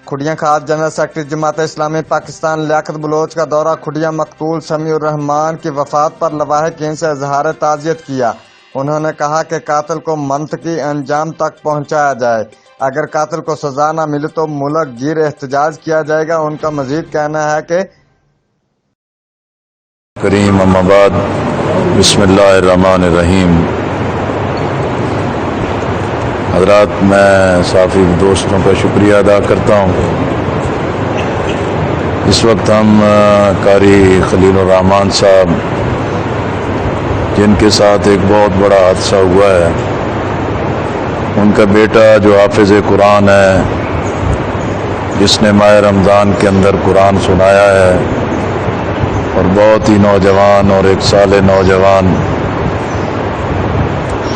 کھڈیاں خاص general secretary Jamaat Islami Pakistan لیاقت بلوچ کا دورہ کھڈیاں مقتول سمیع الرحمان کی وفات پر لواحقین سے اظہار تعزیت کیا۔ انہوں نے کہا کہ قاتل کو منطقی انجام تک پہنچایا جائے، اگر قاتل کو سزا نہ ملی تو ملک گیر احتجاج کیا جائے گا۔ ان کا مزید کہنا ہے کہ کریم اما بعد، بسم اللہ الرحمن الرحیم۔ حضرات، میں صحافی دوستوں کا شکریہ ادا کرتا ہوں۔ اس وقت ہم قاری خلیل الرحمان صاحب، جن کے ساتھ ایک بہت بڑا حادثہ ہوا ہے، ان کا بیٹا جو حافظ قرآن ہے، جس نے ماہ رمضان کے اندر قرآن سنایا ہے، اور بہت ہی نوجوان اور ایک سال نوجوان،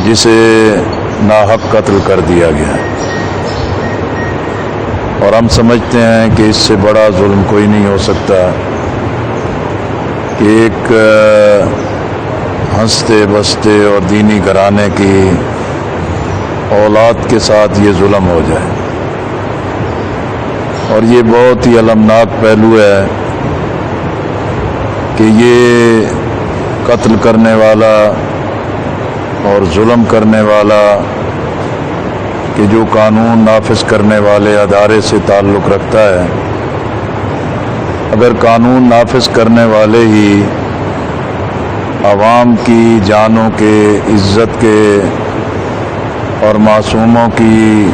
جسے ناحق قتل کر دیا گیا، اور ہم سمجھتے ہیں کہ اس سے بڑا ظلم کوئی نہیں ہو سکتا کہ ایک ہنستے بستے اور دینی گھرانے کی اولاد کے ساتھ یہ ظلم ہو جائے۔ اور یہ بہت ہی المناک پہلو ہے کہ یہ قتل کرنے والا اور ظلم کرنے والا، کہ جو قانون نافذ کرنے والے ادارے سے تعلق رکھتا ہے، اگر قانون نافذ کرنے والے ہی عوام کی جانوں کے، عزت کے اور معصوموں کی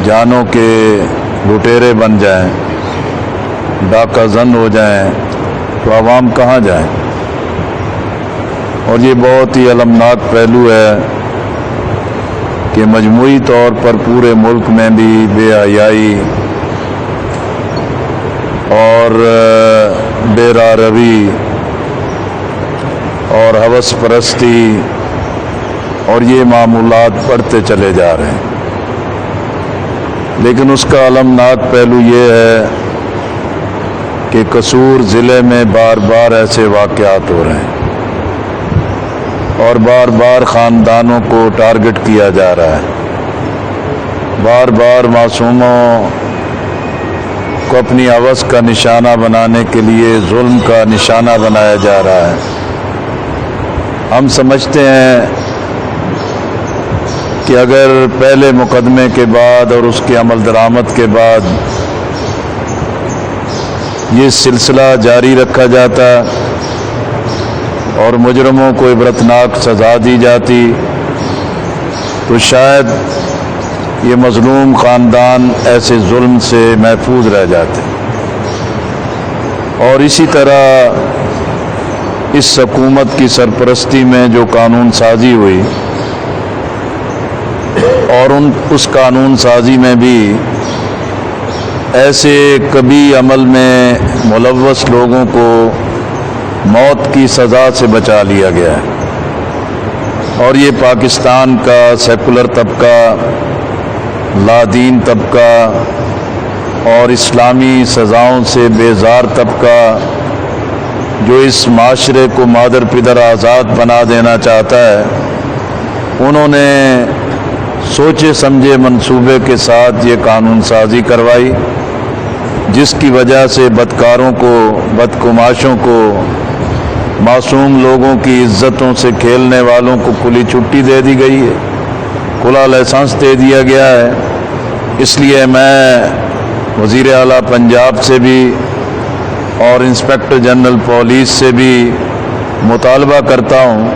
جانوں کے لٹیرے بن جائیں، ڈاکہ زن ہو جائیں، تو عوام کہاں جائیں؟ اور یہ بہت ہی المناک پہلو ہے کہ مجموعی طور پر پورے ملک میں بھی بے حیائی اور بے راہ روی اور ہوس پرستی اور یہ معمولات بڑھتے چلے جا رہے ہیں۔ لیکن اس کا المناک پہلو یہ ہے کہ قصور ضلع میں بار بار ایسے واقعات ہو رہے ہیں، اور بار بار خاندانوں کو ٹارگٹ کیا جا رہا ہے، بار بار معصوموں کو اپنی ہوس کا نشانہ بنانے کے لیے ظلم کا نشانہ بنایا جا رہا ہے۔ ہم سمجھتے ہیں کہ اگر پہلے مقدمے کے بعد اور اس کے عمل درآمد کے بعد یہ سلسلہ جاری رکھا جاتا اور مجرموں کو عبرتناک سزا دی جاتی، تو شاید یہ مظلوم خاندان ایسے ظلم سے محفوظ رہ جاتے۔ اور اسی طرح اس حکومت کی سرپرستی میں جو قانون سازی ہوئی، اور اس قانون سازی میں بھی ایسے کبھی عمل میں ملوث لوگوں کو موت کی سزا سے بچا لیا گیا ہے۔ اور یہ پاکستان کا سیکولر طبقہ، لادین طبقہ اور اسلامی سزاؤں سے بیزار طبقہ، جو اس معاشرے کو مادر پدر آزاد بنا دینا چاہتا ہے، انہوں نے سوچے سمجھے منصوبے کے ساتھ یہ قانون سازی کروائی، جس کی وجہ سے بدکاروں کو، بدگماشوں کو، معصوم لوگوں کی عزتوں سے کھیلنے والوں کو کھلی چھٹی دے دی گئی ہے، کھلا لائسنس دے دیا گیا ہے۔ اس لیے میں وزیر اعلیٰ پنجاب سے بھی اور انسپکٹر جنرل پولیس سے بھی مطالبہ کرتا ہوں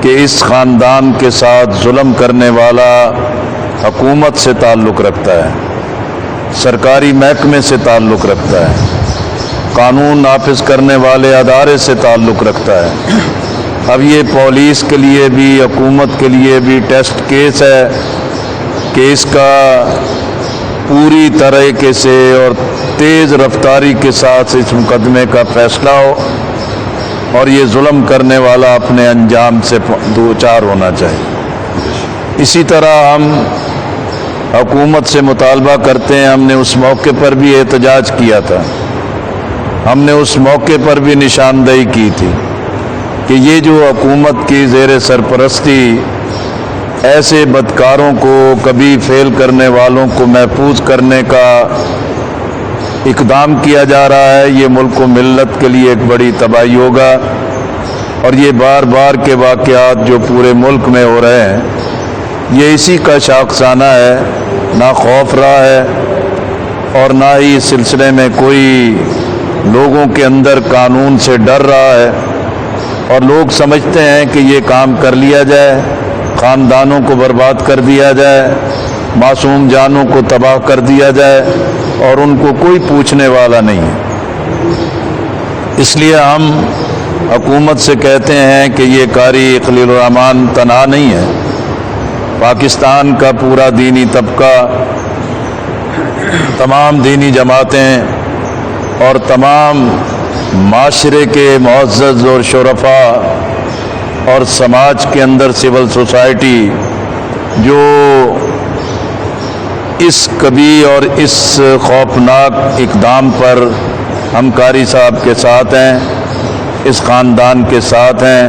کہ اس خاندان کے ساتھ ظلم کرنے والا حکومت سے تعلق رکھتا ہے، سرکاری محکمے سے تعلق رکھتا ہے، قانون نافذ کرنے والے ادارے سے تعلق رکھتا ہے۔ اب یہ پولیس کے لیے بھی، حکومت کے لیے بھی ٹیسٹ کیس ہے کہ اس کا پوری طریقے سے اور تیز رفتاری کے ساتھ اس مقدمے کا فیصلہ ہو، اور یہ ظلم کرنے والا اپنے انجام سے دوچار ہونا چاہیے۔ اسی طرح ہم حکومت سے مطالبہ کرتے ہیں، ہم نے اس موقع پر بھی احتجاج کیا تھا، ہم نے اس موقع پر بھی نشاندہی کی تھی کہ یہ جو حکومت کی زیر سرپرستی ایسے بدکاروں کو, کبھی فیل کرنے والوں کو محفوظ کرنے کا اقدام کیا جا رہا ہے, یہ ملک و ملت کے لیے ایک بڑی تباہی ہوگا. اور یہ بار بار کے واقعات جو پورے ملک میں ہو رہے ہیں, یہ اسی کا شاخسانہ ہے. نہ خوف رہا ہے اور نہ ہی اس سلسلے میں کوئی لوگوں کے اندر قانون سے ڈر رہا ہے, اور لوگ سمجھتے ہیں کہ یہ کام کر لیا جائے, خاندانوں کو برباد کر دیا جائے, معصوم جانوں کو تباہ کر دیا جائے, اور ان کو کوئی پوچھنے والا نہیں ہے. اس لیے ہم حکومت سے کہتے ہیں کہ یہ قاری خلیل الرحمان تنہا نہیں ہے. پاکستان کا پورا دینی طبقہ, تمام دینی جماعتیں اور تمام معاشرے کے معزز اور شرفاء اور سماج کے اندر سول سوسائٹی جو اس کبھی اور اس خوفناک اقدام پر ہم قاری صاحب کے ساتھ ہیں, اس خاندان کے ساتھ ہیں,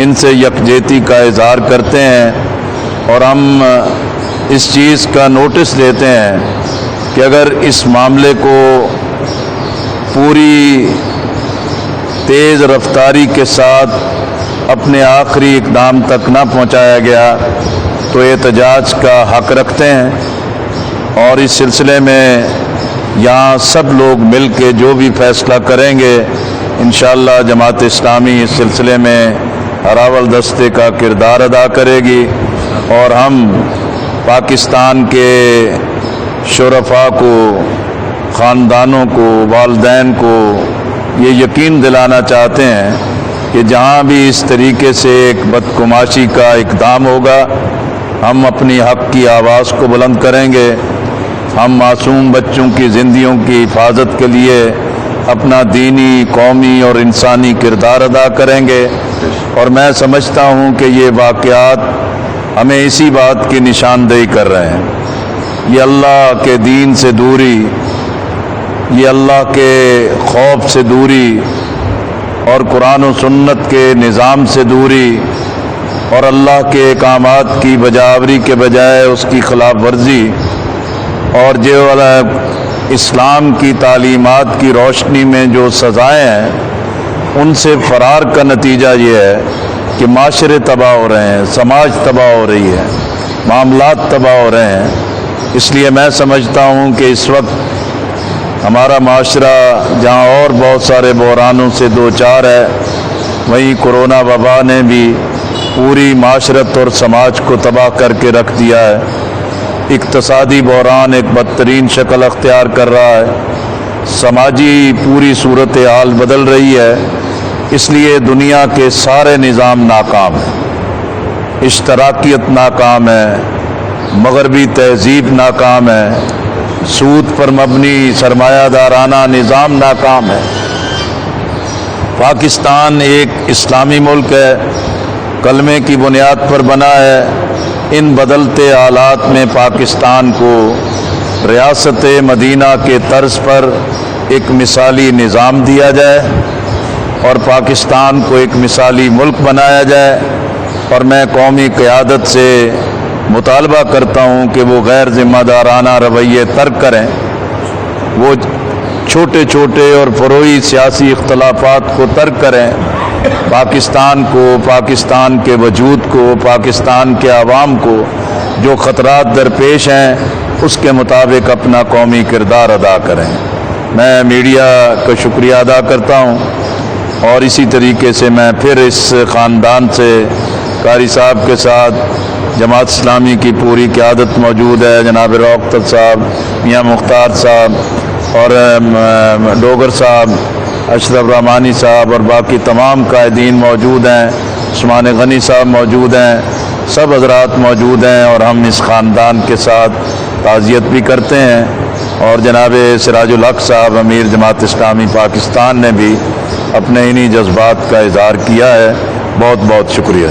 ان سے یکجہتی کا اظہار کرتے ہیں. اور ہم اس چیز کا نوٹس دیتے ہیں کہ اگر اس معاملے کو پوری تیز رفتاری کے ساتھ اپنے آخری اقدام تک نہ پہنچایا گیا تو احتجاج کا حق رکھتے ہیں. اور اس سلسلے میں یہاں سب لوگ مل کے جو بھی فیصلہ کریں گے, انشاءاللہ جماعت اسلامی اس سلسلے میں اراول دستے کا کردار ادا کرے گی. اور ہم پاکستان کے شرفاء کو, خاندانوں کو, والدین کو یہ یقین دلانا چاہتے ہیں کہ جہاں بھی اس طریقے سے ایک بدگماشی کا اقدام ہوگا, ہم اپنی حق کی آواز کو بلند کریں گے. ہم معصوم بچوں کی زندگیوں کی حفاظت کے لیے اپنا دینی, قومی اور انسانی کردار ادا کریں گے. اور میں سمجھتا ہوں کہ یہ واقعات ہمیں اسی بات کی نشاندہی کر رہے ہیں. یہ اللہ کے دین سے دوری, یہ اللہ کے خوف سے دوری, اور قرآن و سنت کے نظام سے دوری, اور اللہ کے احکامات کی بجاوری کے بجائے اس کی خلاف ورزی, اور جو اسلام کی تعلیمات کی روشنی میں جو سزائیں ہیں ان سے فرار کا نتیجہ یہ ہے کہ معاشرے تباہ ہو رہے ہیں, سماج تباہ ہو رہی ہے, معاملات تباہ ہو رہے ہیں. اس لیے میں سمجھتا ہوں کہ اس وقت ہمارا معاشرہ جہاں اور بہت سارے بحرانوں سے دوچار ہے, وہیں کرونا وبا نے بھی پوری معاشرت اور سماج کو تباہ کر کے رکھ دیا ہے. اقتصادی بحران ایک بدترین شکل اختیار کر رہا ہے, سماجی پوری صورتحال بدل رہی ہے. اس لیے دنیا کے سارے نظام ناکام ہیں, اشتراکیت ناکام ہے, مغربی تہذیب ناکام ہے, سود پر مبنی سرمایہ دارانہ نظام ناکام ہے. پاکستان ایک اسلامی ملک ہے, کلمے کی بنیاد پر بنا ہے. ان بدلتے حالات میں پاکستان کو ریاست مدینہ کے طرز پر ایک مثالی نظام دیا جائے اور پاکستان کو ایک مثالی ملک بنایا جائے. اور میں قومی قیادت سے مطالبہ کرتا ہوں کہ وہ غیر ذمہ دارانہ رویے ترک کریں, وہ چھوٹے چھوٹے اور فروعی سیاسی اختلافات کو ترک کریں. پاکستان کو, پاکستان کے وجود کو, پاکستان کے عوام کو جو خطرات درپیش ہیں اس کے مطابق اپنا قومی کردار ادا کریں. میں میڈیا کا شکریہ ادا کرتا ہوں, اور اسی طریقے سے میں پھر اس خاندان سے, قاری صاحب کے ساتھ جماعت اسلامی کی پوری قیادت موجود ہے, جناب روختر صاحب, میاں مختار صاحب اور ڈوگر صاحب, اشرف رحمانی صاحب اور باقی تمام قائدین موجود ہیں, عثمان غنی صاحب موجود ہیں, سب حضرات موجود ہیں. اور ہم اس خاندان کے ساتھ تعزیت بھی کرتے ہیں. اور جناب سراج الحق صاحب امیر جماعت اسلامی پاکستان نے بھی اپنے انہی جذبات کا اظہار کیا ہے. بہت بہت شکریہ.